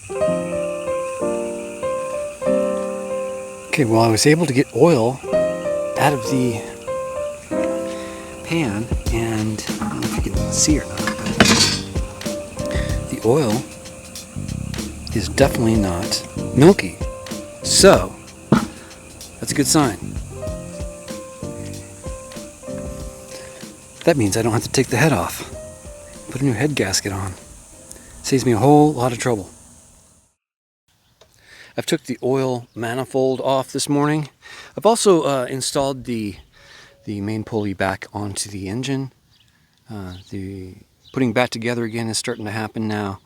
Okay, well, I was able to get oil out of the pan, and I don't know if you can see or not, but the oil is definitely not milky. So, that's a good sign. That means I don't have to take the head off. Put a new head gasket on. Saves me a whole lot of trouble. I've took the oil manifold off this morning. I've also installed the main pulley back onto the engine. The putting back together again is starting to happen now.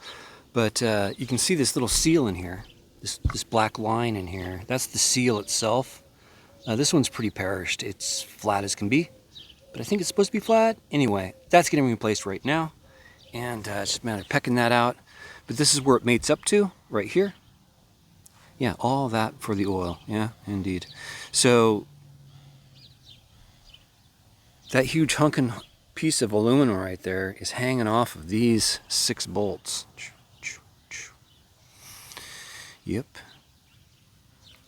But you can see this little seal in here, this black line in here. That's the seal itself. This one's pretty perished. It's flat as can be, but I think it's supposed to be flat. Anyway, that's getting replaced right now. And it's just a matter of pecking that out. But this is where it mates up to, right here. Yeah, all that for the oil. Yeah, indeed. So that huge hunkin' piece of aluminum right there is hanging off of these 6 bolts. Yep.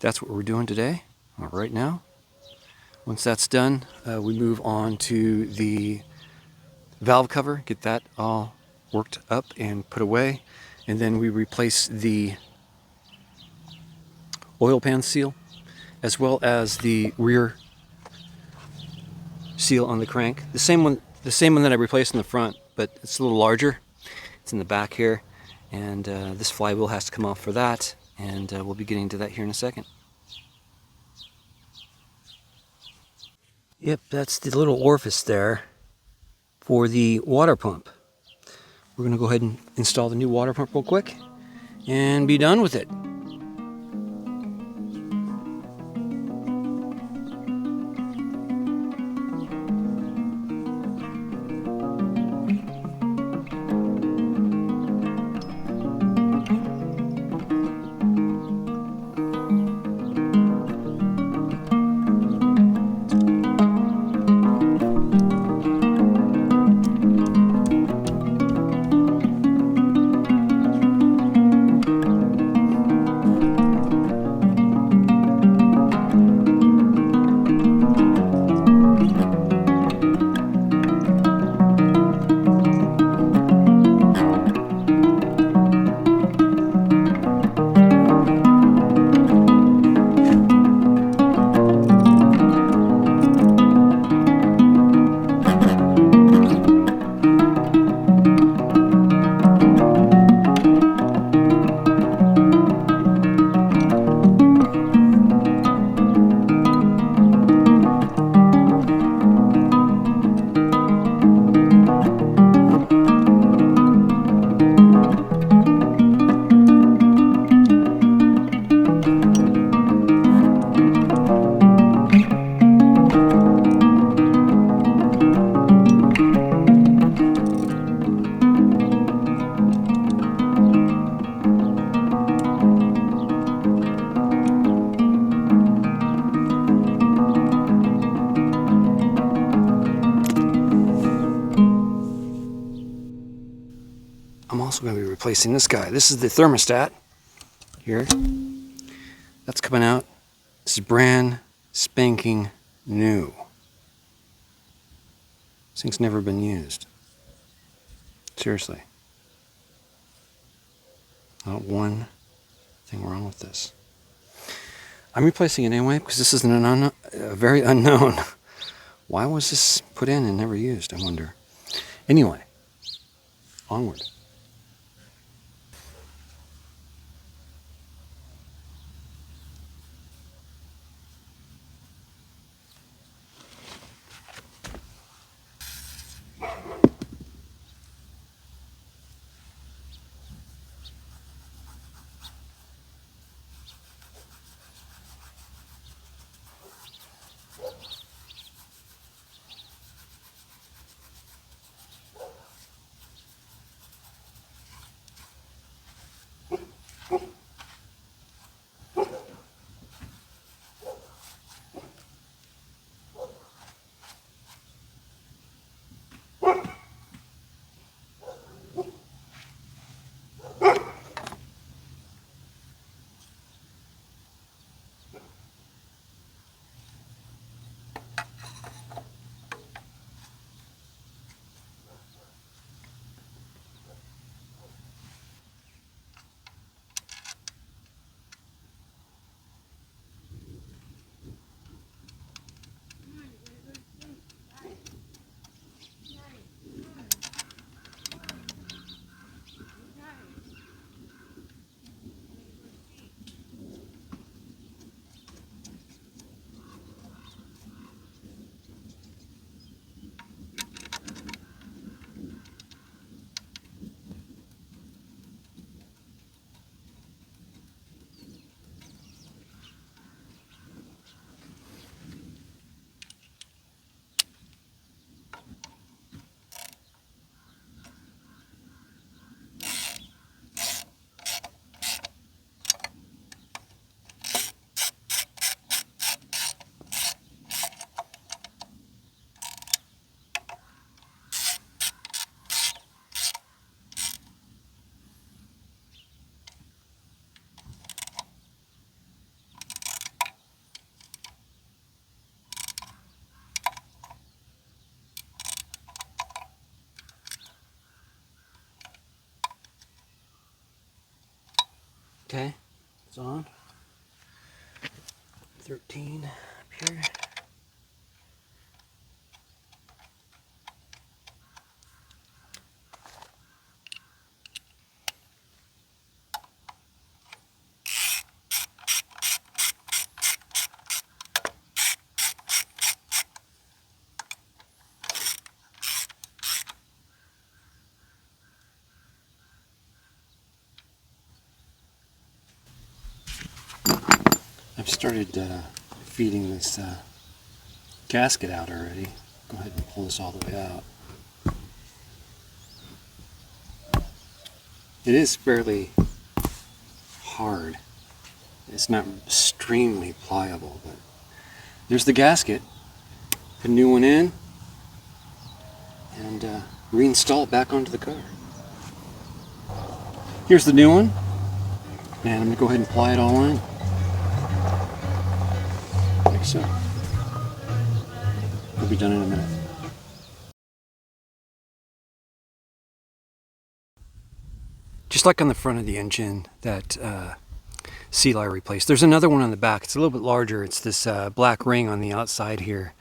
That's what we're doing today, right now. Once that's done, we move on to the valve cover, get that all worked up and put away, and then we replace the oil pan seal as well as the rear seal on the crank. The same one that I replaced in the front, but it's a little larger. It's in the back here, and this flywheel has to come off for that, and we'll be getting to that here in a second. Yep, that's the little orifice there for the water pump. We're going to go ahead and install the new water pump real quick and be done with it. I'm also going to be replacing this guy. This is the thermostat here. That's coming out. This is brand spanking new. This thing's never been used. Seriously. Not one thing wrong with this. I'm replacing it anyway because this is very unknown. Why was this put in and never used, I wonder? Anyway, onward. Okay, it's on. 13 up here. I've started feeding this gasket out already. Go ahead and pull this all the way out. It is fairly hard. It's not extremely pliable, but there's the gasket. Put a new one in and reinstall it back onto the car. Here's the new one, and I'm going to go ahead and apply it all in. Like so. It'll be done in a minute. Just like on the front of the engine, that seal I replaced. There's another one on the back. It's a little bit larger. It's this black ring on the outside here.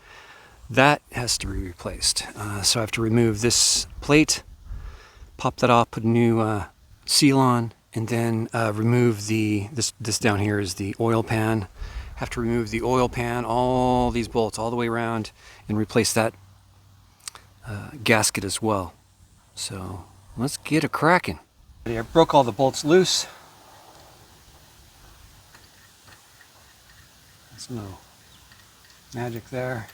That has to be replaced. So I have to remove this plate, pop that off, put a new seal on, and then remove this down here is the oil pan. Have to remove the oil pan, all these bolts all the way around, and replace that gasket as well. So let's get it cracking. I broke all the bolts loose. There's no magic there.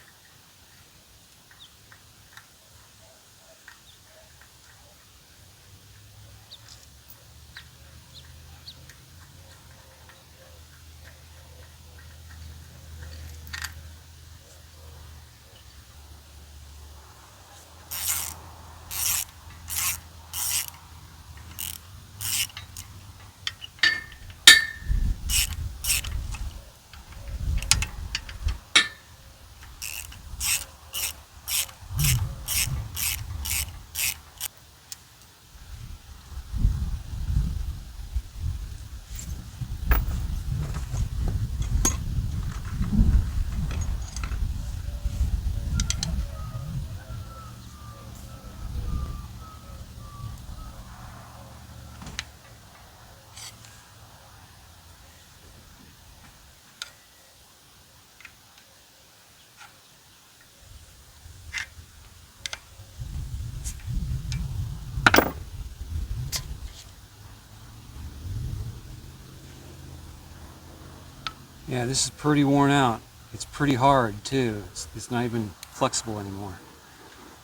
Yeah, this is pretty worn out. It's pretty hard too. It's not even flexible anymore.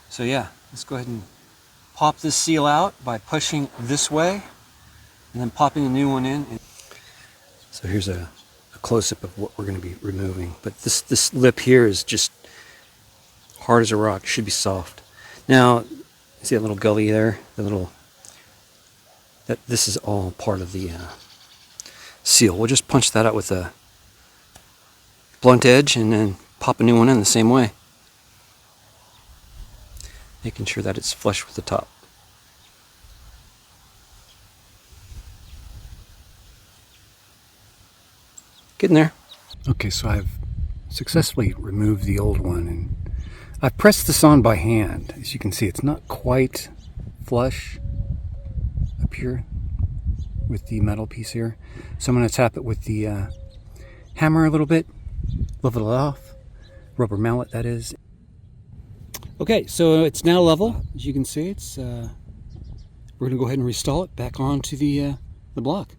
So yeah, let's go ahead and pop this seal out by pushing this way and then popping a new one in. So here's a close-up of what we're going to be removing. But this lip here is just hard as a rock. It should be soft. Now, see that little gully there? This is all part of the seal. We'll just punch that out with a blunt edge and then pop a new one in the same way, making sure that it's flush with the top. Getting there. Okay, so I've successfully removed the old one, and I've pressed this on by hand. As you can see, it's not quite flush up here with the metal piece here, so I'm going to tap it with the hammer a little bit, level it off, rubber mallet that is. Okay, so it's now level. As you can see, it's we're going to go ahead and reinstall it back onto the block.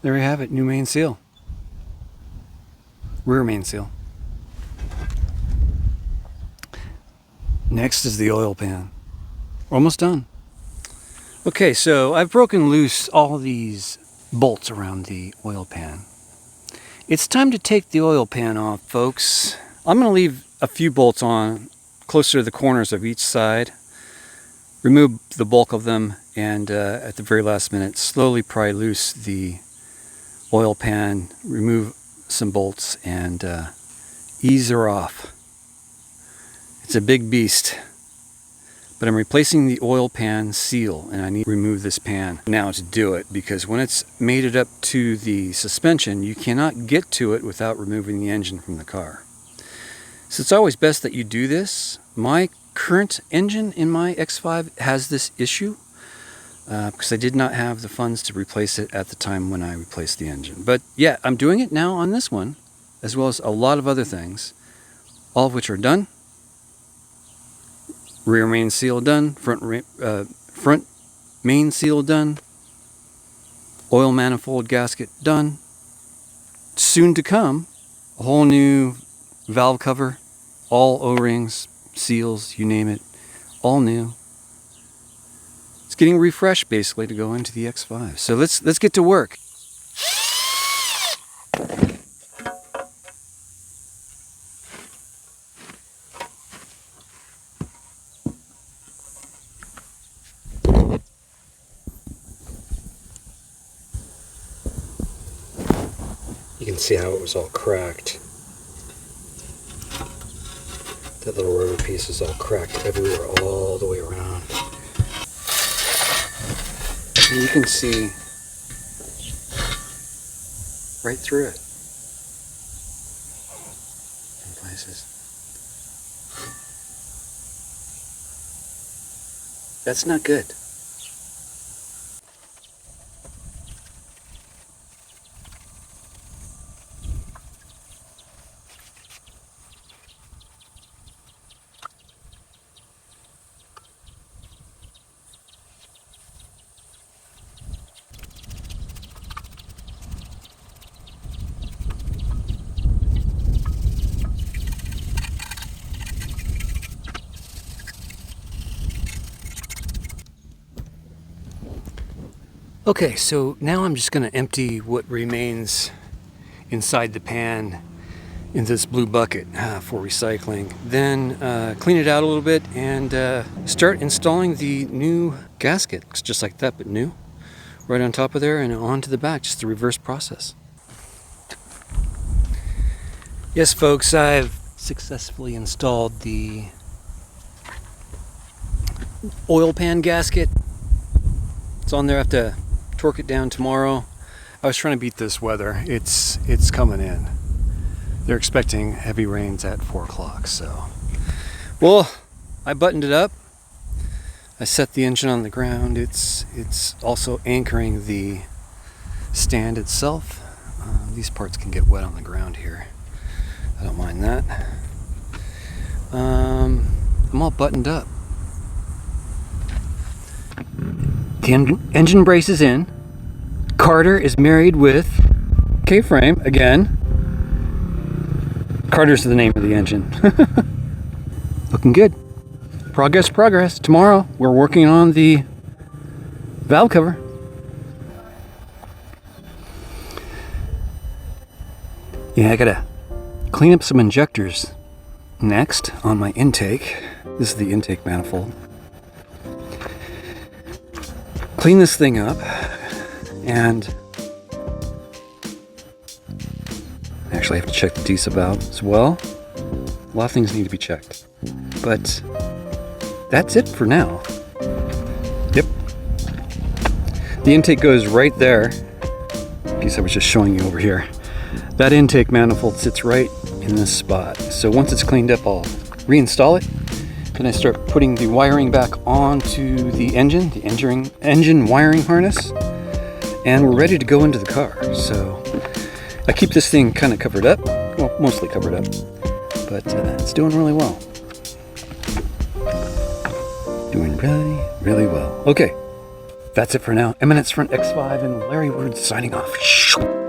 there you have it, new main seal. Rear main seal. Next is the oil pan. Almost done. Okay, so I've broken loose all these bolts around the oil pan. It's time to take the oil pan off, folks. I'm going to leave a few bolts on closer to the corners of each side, remove the bulk of them, and at the very last minute slowly pry loose the oil pan, remove some bolts, and ease her off. It's a big beast, but I'm replacing the oil pan seal, and I need to remove this pan now to do it, because when it's mated up to the suspension, you cannot get to it without removing the engine from the car. So it's always best that you do this. My current engine in my X5 has this issue because I did not have the funds to replace it at the time when I replaced the engine. But yeah, I'm doing it now on this one, as well as a lot of other things, all of which are done. Rear main seal done, front main seal done, oil manifold gasket done. Soon to come, a whole new valve cover, all O-rings, seals, you name it, all new. It's getting refreshed basically to go into the X5. So let's get to work. You can see how it was all cracked. That little rubber piece is all cracked everywhere, all the way around. And you can see right through it in places. That's not good. Okay, so now I'm just going to empty what remains inside the pan into this blue bucket for recycling. Then clean it out a little bit and start installing the new gasket. Looks just like that, but new. Right on top of there and onto the back, just the reverse process. Yes, folks, I've successfully installed the oil pan gasket. It's on there. I have to torque it down tomorrow. I was trying to beat this weather. It's coming in. They're expecting heavy rains at 4 o'clock. So, well, I buttoned it up. I set the engine on the ground. It's also anchoring the stand itself. These parts can get wet on the ground here. I don't mind that. I'm all buttoned up. The engine brace is in. Carter is married with K-frame again. Carter's the name of the engine. Looking good. Progress. Tomorrow we're working on the valve cover. Yeah, I gotta clean up some injectors next on my intake. This is the intake manifold. Clean this thing up, and actually I have to check the diesel valve as well. A lot of things need to be checked, but that's it for now. Yep. The intake goes right there. Piece I was just showing you over here. That intake manifold sits right in this spot. So once it's cleaned up, I'll reinstall it. Then I start putting the wiring back onto the engine wiring harness, and we're ready to go into the car. So I keep this thing kind of covered up, well, mostly covered up, but it's doing really well. Doing really, really well. Okay, That's it for now. Eminence Front X5 and Larry Woods signing off.